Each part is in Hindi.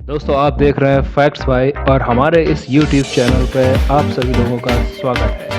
दोस्तों आप देख रहे हैं फैक्ट्स बाय और हमारे इस YouTube चैनल पे आप सभी लोगों का स्वागत है।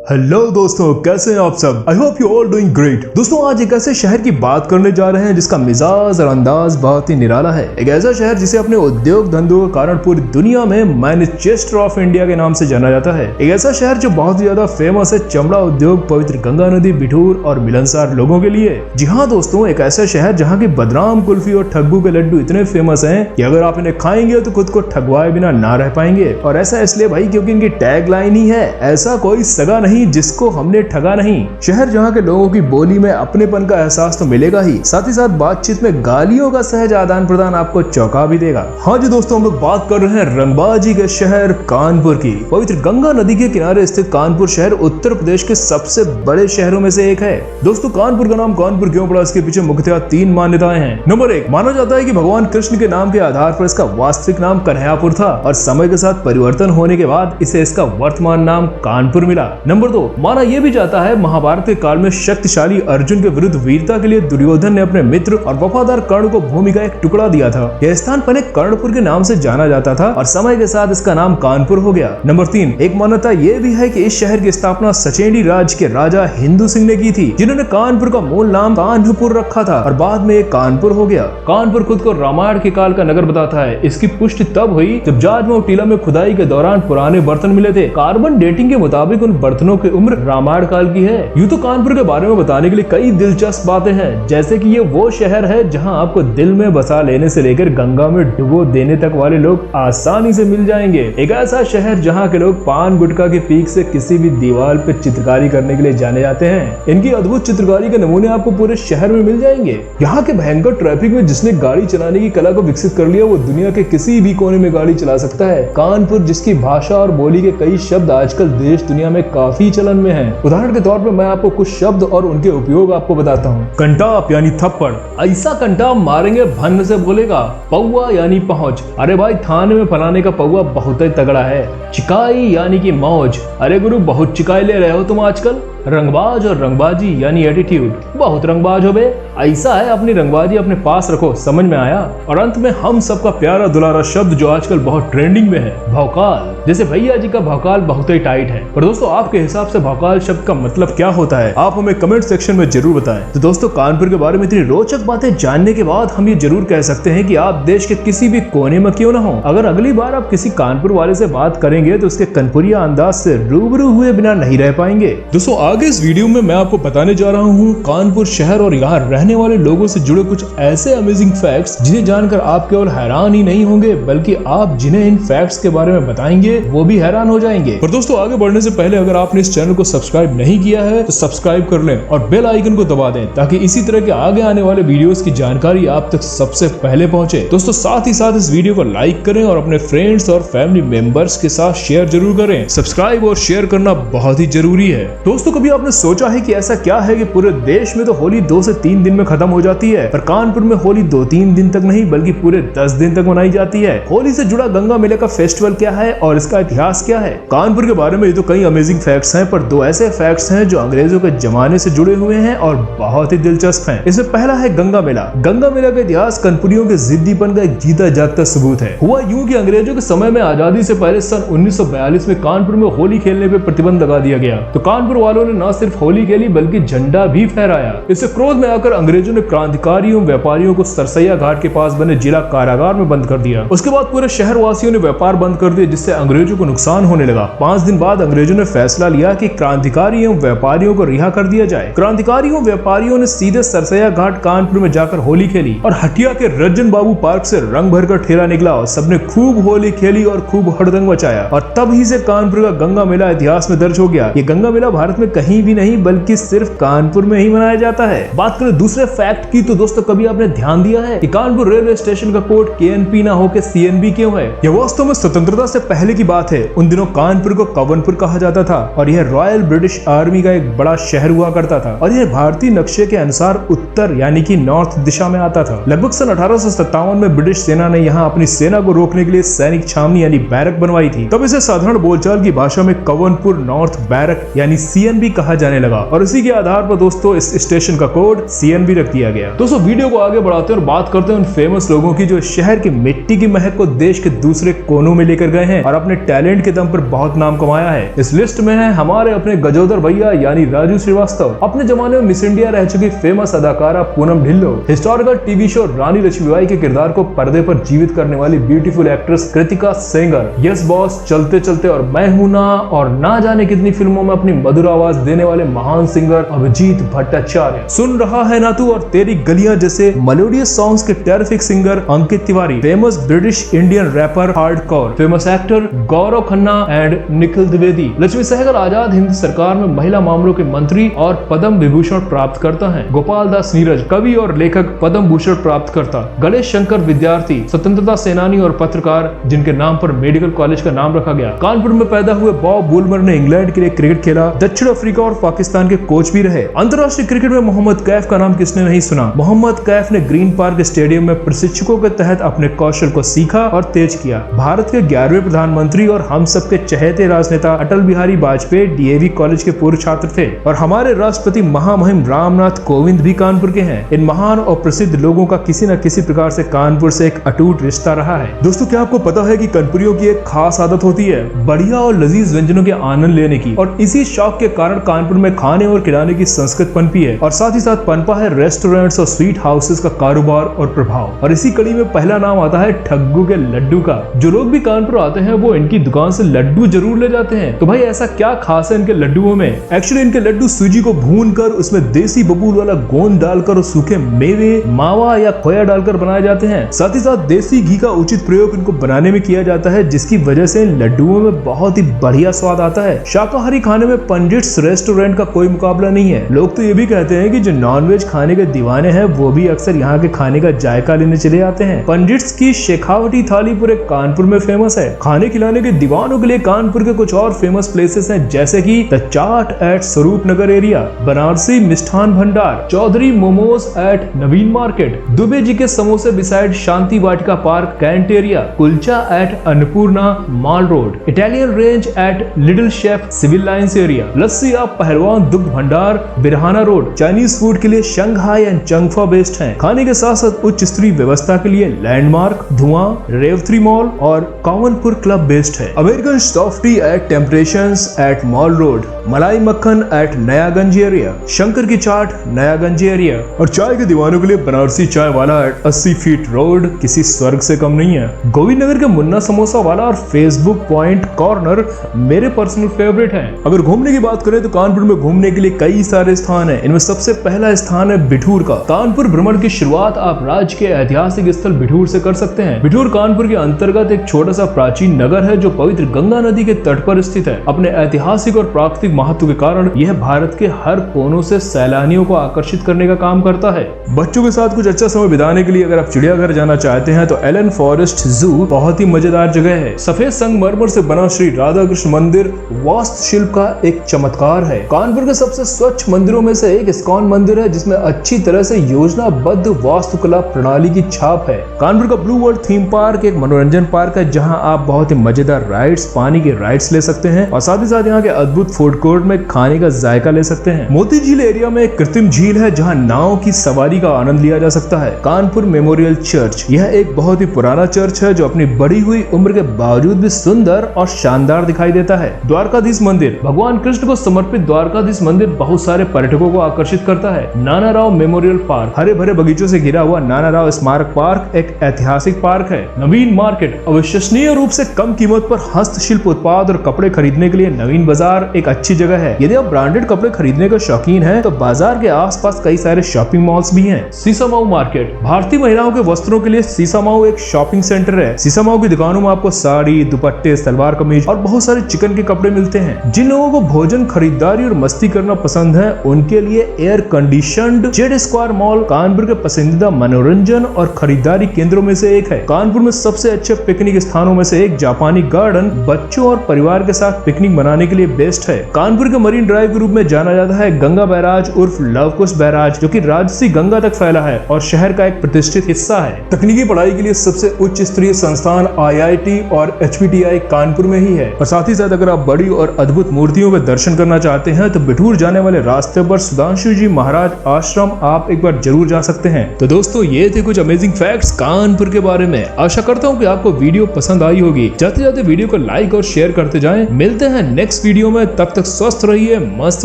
हेलो दोस्तों, कैसे हैं आप सब? I hope you all doing great. दोस्तों आज एक ऐसे शहर की बात करने जा रहे हैं जिसका मिजाज और अंदाज बहुत ही निराला है। एक ऐसा शहर जिसे अपने उद्योग धंधों के कारण पूरी दुनिया में मैनचेस्टर ऑफ इंडिया के नाम से जाना जाता है। एक ऐसा शहर जो बहुत ही ज्यादा फेमस है चमड़ा उद्योग, पवित्र गंगा नदी, बिठूर और मिलनसार लोगों के लिए। जी हाँ दोस्तों, एक ऐसा शहर जहाँ की बदनाम कुल्फी और ठग्गू के लड्डू इतने फेमस है कि अगर आप इन्हें खाएंगे तो खुद को ठगवाए बिना ना रह पाएंगे। और ऐसा इसलिए भाई क्योंकि इनकी टैग लाइन ही है, ऐसा कोई सगा नहीं जिसको हमने ठगा नहीं। शहर जहाँ के लोगों की बोली में अपनेपन का एहसास तो मिलेगा ही, साथ ही साथ बातचीत में गालियों का सहज आदान प्रदान आपको चौंका भी देगा। हाँ जी दोस्तों, हम लोग बात कर रहे हैं रंगबाजी के शहर कानपुर की। पवित्र गंगा नदी के किनारे स्थित कानपुर शहर उत्तर प्रदेश के सबसे बड़े शहरों में से एक है। दोस्तों कानपुर का नाम कानपुर क्यों पड़ा, इसके पीछे मुख्यतः 3 मान्यताएं हैं। नंबर 1, माना जाता है कि भगवान कृष्ण के नाम के आधार पर इसका वास्तविक नाम कन्हैयापुर था और समय के साथ परिवर्तन होने के बाद इसे इसका वर्तमान नाम कानपुर मिला। नंबर 2, माना यह भी जाता है महाभारत के काल में शक्तिशाली अर्जुन के विरुद्ध वीरता के लिए दुर्योधन ने अपने मित्र और वफादार कर्ण को भूमि का एक टुकड़ा दिया था। यह स्थान पहले कर्णपुर के नाम से जाना जाता था और समय के साथ इसका नाम कानपुर हो गया। नंबर 3, एक मान्यता यह भी है कि इस शहर की स्थापना सचेंडी राज के राजा हिंदू सिंह ने की थी, जिन्होंने कानपुर का मूल नाम कान्हपुर रखा था और बाद में एक कानपुर हो गया। कानपुर खुद को रामायण के काल का नगर बताता है। इसकी पुष्टि तब हुई जब जाजमऊ टीला में खुदाई के दौरान पुराने बर्तन मिले थे। कार्बन डेटिंग के मुताबिक उन बर्तनों की उम्र रामायण काल की है। यूं तो कानपुर के बारे में बताने के लिए कई दिलचस्प बातें हैं, जैसे कि ये वो शहर है जहां आपको दिल में बसा लेने से लेकर गंगा में डुबो देने तक वाले लोग आसानी से मिल जाएंगे। एक ऐसा शहर जहां के लोग पान गुटखा की पीक से किसी भी दीवार पे चित्रकारी करने के लिए जाने जाते हैं। इनकी अद्भुत चित्रकारी के नमूने आपको पूरे शहर में मिल जाएंगे। यहाँ के भयंकर ट्रैफिक में जिसने गाड़ी चलाने की कला को विकसित कर लिया वो दुनिया के किसी भी कोने में गाड़ी चला सकता है। कानपुर जिसकी भाषा और बोली के कई शब्द आजकल देश दुनिया में काफी चलन में है। उदाहरण के तौर पर मैं आपको कुछ शब्द और उनके उपयोग आपको बताता हूँ। कंटाप यानी थप्पड़, ऐसा कंटाप मारेंगे भन्न से बोलेगा। पौआ यानी पहुंच, अरे भाई थाने में फलाने का पौआ बहुत ही तगड़ा है। चिकाई यानी कि मौज, अरे गुरु बहुत चिकाई ले रहे हो तुम आजकल। रंगबाज और रंगबाजी यानी एटीट्यूड, बहुत रंगबाज हो बे, ऐसा है अपनी रंगबाजी अपने पास रखो, समझ में आया। और अंत में हम सबका प्यारा दुलारा शब्द जो आजकल बहुत ट्रेंडिंग में है, भौकाल। जैसे भैया जी का भौकाल बहुत ही टाइट है। पर दोस्तों आपके हिसाब से भौकाल शब्द का मतलब क्या होता है, आप हमें कमेंट सेक्शन में जरूर बताएं। तो दोस्तों कानपुर के बारे में इतनी रोचक बातें जानने के बाद हम ये जरूर कह सकते हैं कि आप देश के किसी भी कोने में क्यों न हो, अगर अगली बार आप किसी कानपुर वाले से बात करेंगे तो उसके कनपुरिया अंदाज से रूबरू हुए बिना नहीं रह पाएंगे। दोस्तों आगे इस वीडियो में मैं आपको बताने जा रहा हूँ कानपुर शहर और यहाँ रहने वाले लोगों से जुड़े कुछ ऐसे अमेजिंग फैक्ट्स जिन्हें जानकर आप केवल हैरान ही नहीं होंगे बल्कि आप जिन्हें इन फैक्ट्स के बारे में बताएंगे वो भी हैरान हो जाएंगे। पर दोस्तों आगे बढ़ने से पहले अगर आपने इस चैनल को सब्सक्राइब नहीं किया है तो सब्सक्राइब कर लें और बेल आइकन को दबा दें ताकि इसी तरह के आगे आने वाले वीडियोस की जानकारी आप तक सबसे पहले पहुंचे। दोस्तों साथ ही साथ इस वीडियो को लाइक करें और अपने फ्रेंड्स और फैमिली मेंबर्स के साथ शेयर जरूर करें। सब्सक्राइब और शेयर करना बहुत ही जरूरी है। दोस्तों कभी आपने सोचा है कि ऐसा क्या है कि पूरे देश में तो होली 2 से 3 दिन में खत्म हो जाती है, पर कानपुर में होली 2-3 दिन तक नहीं बल्कि पूरे 10 दिन तक मनाई जाती है। होली से जुड़ा गंगा मेले का फेस्टिवल क्या है और इसका इतिहास क्या है। कानपुर के बारे में ये तो कई अमेजिंग फैक्ट्स हैं, पर 2 ऐसे फैक्ट्स हैं जो अंग्रेजों के जमाने से जुड़े हुए हैं और बहुत ही दिलचस्प हैं। इसमें पहला है गंगा मेला। गंगा मेला का इतिहास कानपुरियों के जिद्दीपन का एक जीता जागता सबूत है। हुआ यूं कि अंग्रेजों के समय में आजादी से पहले सन 1942 में कानपुर में होली खेलने पे प्रतिबंध लगा दिया गया, तो कानपुर वालों ने न सिर्फ होली खेली बल्कि झंडा भी फहराया। इससे क्रोध में आकर अंग्रेजों ने क्रांतिकारियों व्यापारियों को सरसैया घाट के पास बने जिला कारागार में बंद कर दिया। उसके बाद पूरे शहर वासियों ने व्यापार बंद कर दिया जिससे अंग्रेजों को नुकसान होने लगा। 5 दिन बाद अंग्रेजों ने फैसला लिया कि क्रांतिकारियों व्यापारियों को रिहा कर दिया जाए। क्रांतिकारियों व्यापारियों ने सीधे सरसैया घाट कानपुर में जाकर होली खेली और हटिया के रंजन बाबू पार्क से रंग भरकर ठेला निकला और सबने खूब होली खेली और खूब हड़दंग मचाया और तब ही से कानपुर का गंगा मेला इतिहास में दर्ज हो गया। ये गंगा मेला भारत में कहीं भी नहीं बल्कि सिर्फ कानपुर में ही मनाया जाता है। बात करें दूसरे फैक्ट की तो दोस्तों कभी आपने ध्यान दिया है कि कानपुर रेलवे स्टेशन का कोड KNP ना होकर CNB क्यों है? यह वास्तव में स्वतंत्रता से पहले की बात है। उन दिनों कानपुर को कवनपुर कहा जाता था और यह रॉयल ब्रिटिश आर्मी का एक बड़ा शहर हुआ करता था और यह भारतीय नक्शे के अनुसार उत्तर यानी कि नॉर्थ दिशा में आता था। लगभग सन 1857 में ब्रिटिश सेना ने यहाँ अपनी सेना को रोकने के लिए सैनिक छावनी यानी बैरक बनवाई थी। तब इसे साधारण बोलचाल की भाषा में कवनपुर नॉर्थ बैरक यानी CNB भी कहा जाने लगा और इसी के आधार पर दोस्तों इस स्टेशन का कोड CN भी रख दिया गया। दोस्तों वीडियो को आगे बढ़ाते हैं और बात करते हैं उन फेमस लोगों की जो शहर की मिट्टी की महक को देश के दूसरे कोनों में लेकर गए हैं और अपने टैलेंट के दम पर बहुत नाम कमाया है। इस लिस्ट में है हमारे अपने गजोदर भैया यानी राजू श्रीवास्तव, अपने जमाने में मिस इंडिया रह चुकी फेमस अदाकारा Poonam Dhillon, historical TV show Rani Lakshmibai के किरदार को पर्दे पर जीवित करने वाली beautiful actress Kritika Sengar, yes boss, चलते चलते और मैं हूं ना और ना जाने कितनी फिल्मों में अपनी मधुर आवाज देने वाले महान सिंगर अभिजीत भट्टाचार्य, सुन रहा है ना तू और तेरी गलियां जैसे मेलोडियस सॉन्ग्स के terrific singer Ankit Tiwari, famous British Indian rapper Hard Kaur, famous actor Gaurav Khanna and Nikhil Dwivedi. Lakshmi Sehgal Azad Hind Sarkar में महिला मामलों के मंत्री और पद्म विभूषण प्राप्त करता है। गोपाल दास नीरज, कवि और लेखक, पद्म भूषण प्राप्त करता। गणेश शंकर विद्यार्थी, स्वतंत्रता सेनानी और पत्रकार जिनके नाम पर मेडिकल कॉलेज का नाम रखा गया। कानपुर में पैदा हुए बॉब बुलमर ने इंग्लैंड के लिए क्रिकेट खेला, दक्षिण अफ्रीका और पाकिस्तान के कोच भी रहे। अंतर्राष्ट्रीय क्रिकेट में मोहम्मद कैफ का नाम किसने नहीं सुना। मोहम्मद कैफ ने ग्रीन पार्क स्टेडियम में प्रशिक्षकों के तहत अपने कौशल को सीखा और तेज किया। भारत के 11वें प्रधानमंत्री और हम सबके चहेते राजनेता अटल बिहारी वाजपेयी DAV कॉलेज के पूर्व छात्र थे और हमारे राष्ट्रपति महामहिम रामनाथ कोविंद भी कानपुर के हैं। इन महान और प्रसिद्ध लोगों का किसी न किसी प्रकार से कानपुर से एक अटूट रिश्ता रहा है। दोस्तों क्या आपको पता है कि कानपुरियों की एक खास आदत होती है बढ़िया और लजीज व्यंजनों के आनंद लेने की, और इसी शौक के कारण कानपुर में खाने और खिलाने की संस्कृत पनपी है और साथ ही साथ पनपा है रेस्टोरेंट्स और स्वीट हाउसेस का कारोबार और प्रभाव। और इसी कड़ी में पहला नाम आता है ठग्गू के लड्डू का। जो लोग भी कानपुर आते हैं वो इनकी दुकान से लड्डू जरूर ले जाते हैं। तो भाई ऐसा क्या खास है इनके लड्डुओं में? एक्चुअली इनके लड्डू सूजी को भूनकर उसमें देसी बबूल वाला गोंद डालकर और सूखे मेवे, मावा या खोया डालकर बनाए जाते हैं। साथ ही साथ देसी घी का उचित प्रयोग इनको बनाने में किया जाता है, जिसकी वजह से इन लड्डुओं में बहुत ही बढ़िया स्वाद आता है। शाकाहारी खाने में पंडित्स रेस्टोरेंट का कोई मुकाबला नहीं है। लोग तो ये भी कहते हैं कि जो नॉनवेज खाने के दीवाने हैं वो भी अक्सर यहाँ के खाने का जायका लेने चले आते हैं। पंडित्स की शेखावटी थाली पूरे कानपुर में फेमस है। खाने खिलाने के दीवानों के लिए कानपुर के कुछ और फेमस प्लेसेस हैं, जैसे कि द चाट एट स्वरूप नगर area, Banarasi Mishthan Bhandar, Chaudhary momos at Naveen Market, Dubey ji के समोसे beside Shanti Vatika Park Cantt area, kulcha at Annapurna Mall Road, Italian range at Little Chef Civil Lines area, lassi आप पहलवान दुग्ध भंडार बिरहाना रोड। चाइनीज फूड के लिए शंघाई एंड चंगफा बेस्ट है। खाने के साथ साथ उच्च स्तरीय व्यवस्था के लिए लैंडमार्क, धुआं, रेवथ्री मॉल और कावनपुर क्लब बेस्ट है। American Softy at Temptations at Mall Road, malai makhan eight Nayaganj area, Shankar की चाट नयागंज एरिया और चाय के दीवानों के लिए बनारसी चाय वाला एट 80 फीट रोड किसी स्वर्ग से कम नहीं है। गोविंद नगर के मुन्ना समोसा वाला और फेसबुक पॉइंट कॉर्नर मेरे पर्सनल फेवरेट हैं। अगर घूमने की बात करें तो कानपुर में घूमने के लिए कई सारे स्थान हैं। इनमें सबसे पहला स्थान है बिठूर का। कानपुर भ्रमण की शुरुआत आप राज्य के ऐतिहासिक स्थल बिठूर से कर सकते हैं। बिठूर कानपुर के अंतर्गत एक छोटा सा प्राचीन नगर है जो पवित्र गंगा नदी के तट पर स्थित है। अपने ऐतिहासिक और प्राकृतिक महत्व के कारण यह भारत के हर कोनों से सैलानियों को आकर्षित करने का काम करता है। बच्चों के साथ कुछ अच्छा समय बिताने के लिए अगर आप चिड़ियाघर जाना चाहते हैं तो एलन फॉरेस्ट जू बहुत ही मजेदार जगह है। सफेद संगमरमर से बना श्री राधा कृष्ण मंदिर वास्तुशिल्प का एक चमत्कार है। कानपुर के सबसे स्वच्छ मंदिरों में से एक इस्कॉन मंदिर है, जिसमें अच्छी तरह से योजनाबद्ध वास्तुकला प्रणाली की छाप है। कानपुर का ब्लू वर्ल्ड थीम पार्क एक मनोरंजन पार्क है, जहां आप बहुत ही मजेदार राइड्स, पानी के राइड्स ले सकते हैं और साथ ही साथ यहाँ के अद्भुत फूड कोर्ट में खाने का जायका ले सकते हैं। मोती झील एरिया में एक कृत्रिम झील है जहाँ नाव की सवारी का आनंद लिया जा सकता है। कानपुर मेमोरियल चर्च, यह एक बहुत ही पुराना चर्च है जो अपनी बढ़ी हुई उम्र के बावजूद भी सुंदर और शानदार दिखाई देता है। द्वारकाधीश मंदिर, भगवान कृष्ण को समर्पित द्वारकाधीश मंदिर बहुत सारे पर्यटकों को आकर्षित करता है। नाना राव मेमोरियल पार्क, हरे भरे बगीचों से घिरा हुआ नाना राव स्मारक पार्क एक ऐतिहासिक पार्क है। नवीन मार्केट, अविश्वसनीय रूप से कम कीमत पर हस्तशिल्प उत्पाद और कपड़े खरीदने के लिए नवीन बाजार एक अच्छी जगह है। यदि आप ब्रांडेड कपड़े खरीदने का शौकीन हैं तो बाजार के आसपास कई सारे शॉपिंग मॉल्स भी हैं। सीसामाऊ मार्केट, भारतीय महिलाओं के वस्त्रों के लिए सीसामाऊ एक शॉपिंग सेंटर है। सीसामाऊ की दुकानों में आपको साड़ी, दुपट्टे, सलवार कमीज और बहुत सारे चिकन के कपड़े मिलते हैं। जिन लोगों को भोजन, खरीदारी और मस्ती करना पसंद है उनके लिए air conditioned Z square mall Kanpur के पसंदीदा मनोरंजन और खरीदारी केंद्रों में से एक है। कानपुर में सबसे अच्छे पिकनिक स्थानों में से एक जापानी गार्डन बच्चों और परिवार के साथ पिकनिक मनाने के लिए बेस्ट है। कानपुर के मरीन ड्राइव के रूप में जाना जाता है गंगा बैराज उर्फ लवकुश बैराज, जो कि राजसी गंगा तक फैला है और शहर का एक प्रतिष्ठित हिस्सा है। तकनीकी पढ़ाई के लिए सबसे उच्च स्तरीय संस्थान IIT और HPTI कानपुर में ही है। और साथ ही साथ अगर आप बड़ी और अद्भुत मूर्तियों में दर्शन करना करना चाहते हैं तो बिठूर जाने वाले रास्ते पर सुधांशु जी महाराज आश्रम आप एक बार जरूर जा सकते हैं। तो दोस्तों ये थे कुछ अमेजिंग फैक्ट्स कानपुर के बारे में। आशा करता हूँ कि आपको वीडियो पसंद आई होगी। जाते जाते वीडियो को लाइक और शेयर करते जाएं। मिलते हैं नेक्स्ट वीडियो में, तब तक स्वस्थ रहिए, मस्त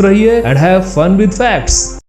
रहिए and have fun with facts.